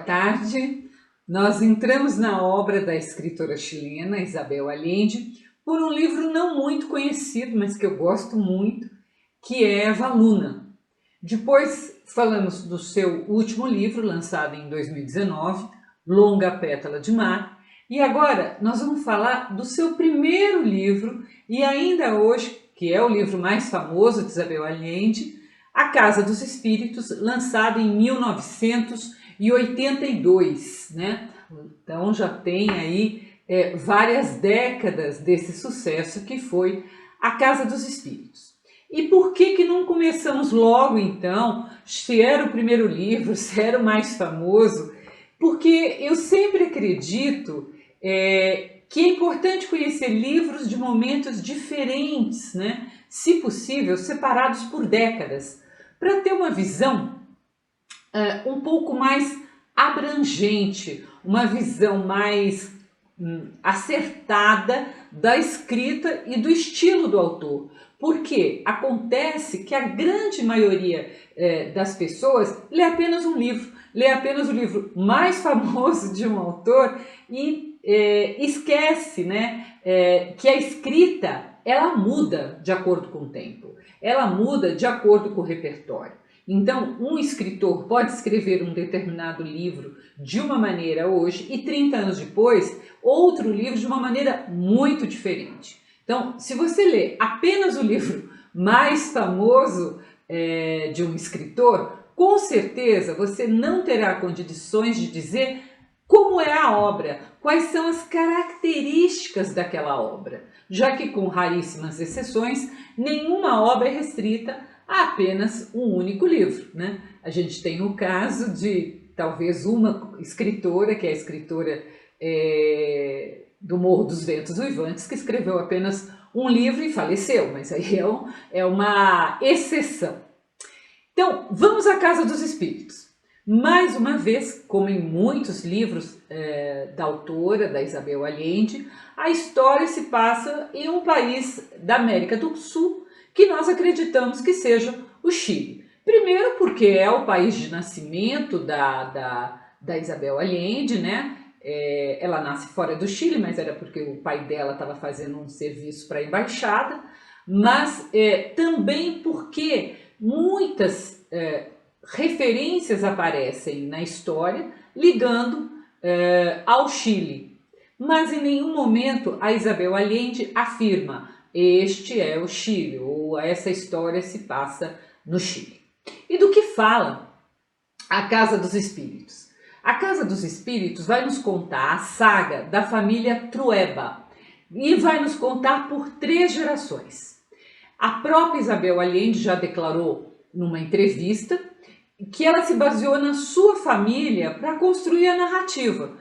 tarde. Nós entramos na obra da escritora chilena Isabel Allende por um livro não muito conhecido, mas que eu gosto muito, que é Valuna. Depois falamos do seu último livro, lançado em 2019, Longa Pétala de Mar. E agora nós vamos falar do seu primeiro livro, e ainda hoje, que é o livro mais famoso de Isabel Allende, A Casa dos Espíritos, lançado em 1982, né? Então já tem aí várias décadas desse sucesso que foi A Casa dos Espíritos. E por que não começamos logo então, se era o primeiro livro, se era o mais famoso? Porque eu sempre acredito que é importante conhecer livros de momentos diferentes, né? Se possível, separados por décadas, para ter uma visão um pouco mais abrangente, uma visão mais acertada da escrita e do estilo do autor. Porque acontece que a grande maioria das pessoas lê apenas um livro, lê apenas o livro mais famoso de um autor e esquece, né, que a escrita ela muda de acordo com o tempo, ela muda de acordo com o repertório. Então, um escritor pode escrever um determinado livro de uma maneira hoje e 30 anos depois, outro livro de uma maneira muito diferente. Então, se você lê apenas o livro mais famoso de um escritor, com certeza você não terá condições de dizer como é a obra, quais são as características daquela obra, já que com raríssimas exceções, nenhuma obra é restrita a apenas um único livro, né? A gente tem o caso de talvez uma escritora, que é a escritora do Morro dos Ventos Uivantes, que escreveu apenas um livro e faleceu, mas aí é uma exceção. Então, vamos à Casa dos Espíritos. Mais uma vez, como em muitos livros da autora, da Isabel Allende, a história se passa em um país da América do Sul, que nós acreditamos que seja o Chile. Primeiro porque é o país de nascimento da Isabel Allende, né? Ela nasce fora do Chile, mas era porque o pai dela estava fazendo um serviço para a embaixada, mas também porque muitas referências aparecem na história ligando ao Chile. Mas em nenhum momento a Isabel Allende afirma este é o Chile, ou essa história se passa no Chile. E do que fala A Casa dos Espíritos? A Casa dos Espíritos vai nos contar a saga da família Trueba e vai nos contar por 3 gerações. A própria Isabel Allende já declarou numa entrevista que ela se baseou na sua família para construir a narrativa.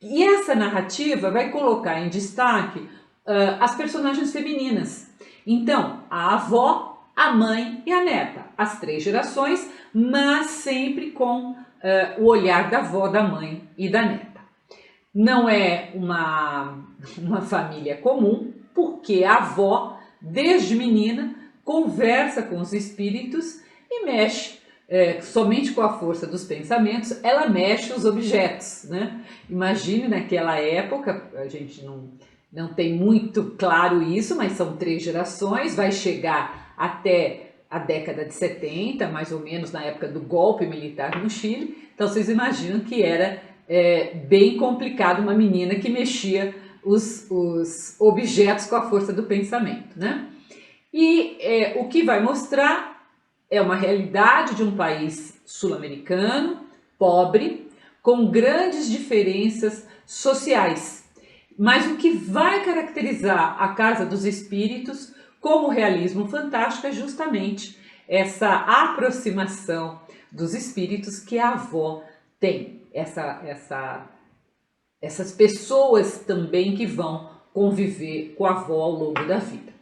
E essa narrativa vai colocar em destaque as personagens femininas. Então, a avó, a mãe e a neta, as 3 gerações, mas sempre com o olhar da avó, da mãe e da neta. Não é uma família comum, porque a avó, desde menina, conversa com os espíritos e mexe, somente com a força dos pensamentos, ela mexe os objetos, né? Imagine naquela época, a gente não tem muito claro isso, mas são 3 gerações, vai chegar até a década de 70, mais ou menos na época do golpe militar no Chile. Então vocês imaginam que era bem complicado uma menina que mexia os objetos com a força do pensamento, né? E o que vai mostrar é uma realidade de um país sul-americano, pobre, com grandes diferenças sociais. Mas o que vai caracterizar a Casa dos Espíritos como realismo fantástico é justamente essa aproximação dos espíritos que a avó tem. Essas pessoas também que vão conviver com a avó ao longo da vida.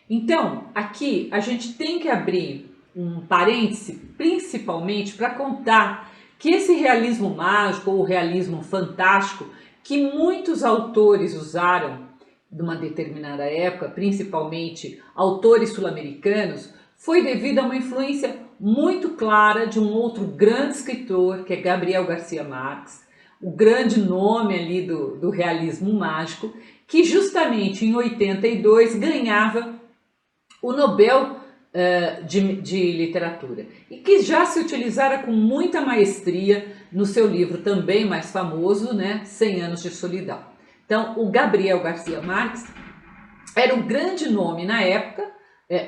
Então, aqui a gente tem que abrir um parêntese, principalmente para contar que esse realismo mágico ou realismo fantástico que muitos autores usaram numa determinada época, principalmente autores sul-americanos, foi devido a uma influência muito clara de um outro grande escritor, que é Gabriel Garcia Marques, o grande nome ali do realismo mágico, que justamente em 82 ganhava o Nobel de literatura e que já se utilizara com muita maestria no seu livro também mais famoso, né, 100 anos de solidão. Então, o Gabriel Garcia Marques era um grande nome na época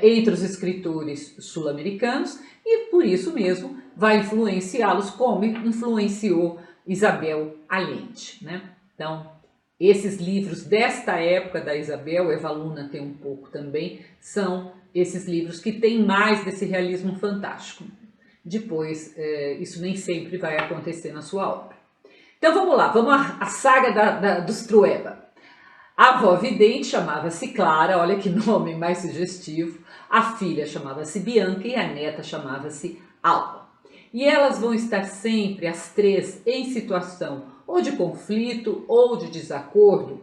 entre os escritores sul-americanos e por isso mesmo vai influenciá-los como influenciou Isabel Allende, né? Então, esses livros desta época da Isabel, Eva Luna tem um pouco também, são esses livros que têm mais desse realismo fantástico. Depois, isso nem sempre vai acontecer na sua obra. Então vamos lá, vamos à saga dos Trueba. A avó vidente chamava-se Clara, olha que nome mais sugestivo, a filha chamava-se Bianca e a neta chamava-se Alba. E elas vão estar sempre, as três, em situação ou de conflito ou de desacordo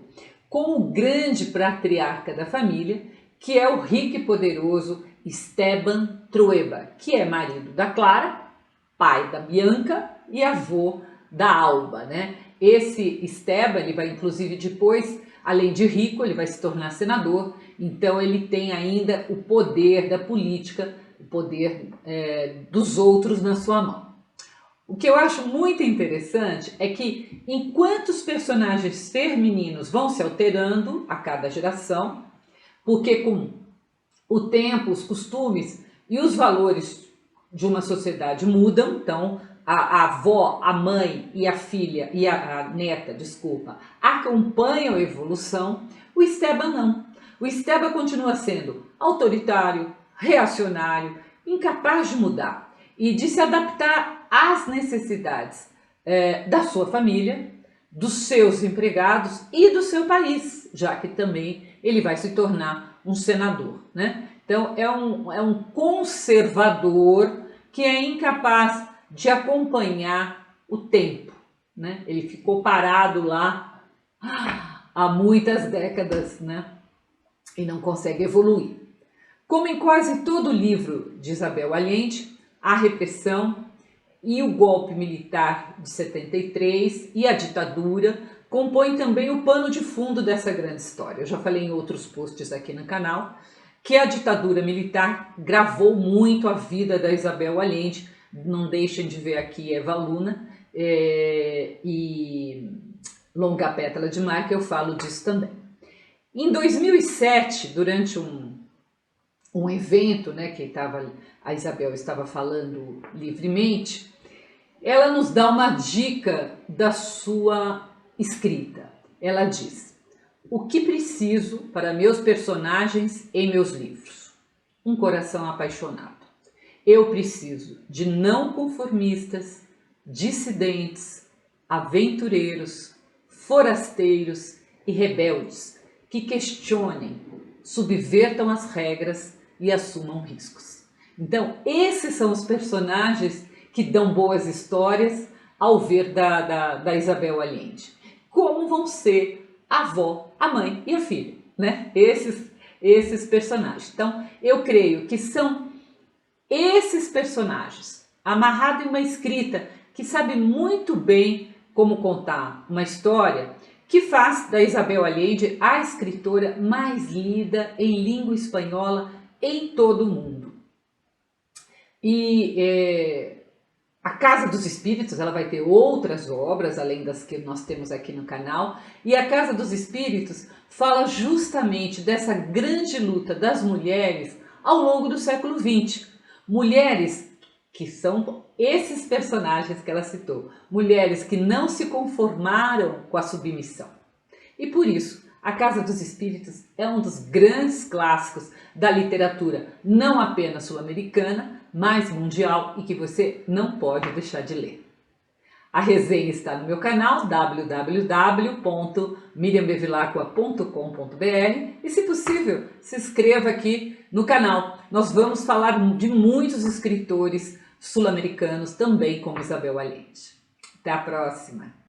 com o grande patriarca da família, que é o rico e poderoso Esteban Trueba, que é marido da Clara, pai da Bianca e avô da Alba, né? Esse Esteban, ele vai inclusive depois, além de rico, ele vai se tornar senador, então ele tem ainda o poder da política, o poder dos outros na sua mão. O que eu acho muito interessante é que enquanto os personagens femininos vão se alterando a cada geração, porque com o tempo, os costumes e os valores de uma sociedade mudam, então a avó, a mãe e a filha e a neta, desculpa, acompanham a evolução, o Esteban não. O Esteban continua sendo autoritário, reacionário, incapaz de mudar e de se adaptar às necessidades da sua família, dos seus empregados e do seu país, já que também ele vai se tornar um senador, né? Então é um conservador que é incapaz de acompanhar o tempo, né? Ele ficou parado lá há muitas décadas, né? E não consegue evoluir. Como em quase todo livro de Isabel Allende, a repressão e o golpe militar de 73 e a ditadura compõem também o pano de fundo dessa grande história. Eu já falei em outros posts aqui no canal que a ditadura militar gravou muito a vida da Isabel Allende. Não deixem de ver aqui Eva Luna e Longa Pétala de Mar, que eu falo disso também. Em 2007, durante um evento, né, que a Isabel estava falando livremente, ela nos dá uma dica da sua escrita. Ela diz: o que preciso para meus personagens em meus livros? Um coração apaixonado. Eu preciso de não conformistas, dissidentes, aventureiros, forasteiros e rebeldes que questionem, subvertam as regras e assumam riscos. Então, esses são os personagens que dão boas histórias ao ver da Isabel Allende. Como vão ser a avó, a mãe e a filha, né? Esses personagens. Então, eu creio que são esses personagens, amarrados em uma escrita que sabe muito bem como contar uma história, que faz da Isabel Allende a escritora mais lida em língua espanhola em todo o mundo. E a Casa dos Espíritos, ela vai ter outras obras, além das que nós temos aqui no canal, e a Casa dos Espíritos fala justamente dessa grande luta das mulheres ao longo do século XX. Mulheres que são esses personagens que ela citou, mulheres que não se conformaram com a submissão. E por isso, a Casa dos Espíritos é um dos grandes clássicos da literatura, não apenas sul-americana, mas mundial, e que você não pode deixar de ler. A resenha está no meu canal www.miriambevilacqua.com.br e, se possível, se inscreva aqui no canal. Nós vamos falar de muitos escritores sul-americanos também, como Isabel Allende. Até a próxima!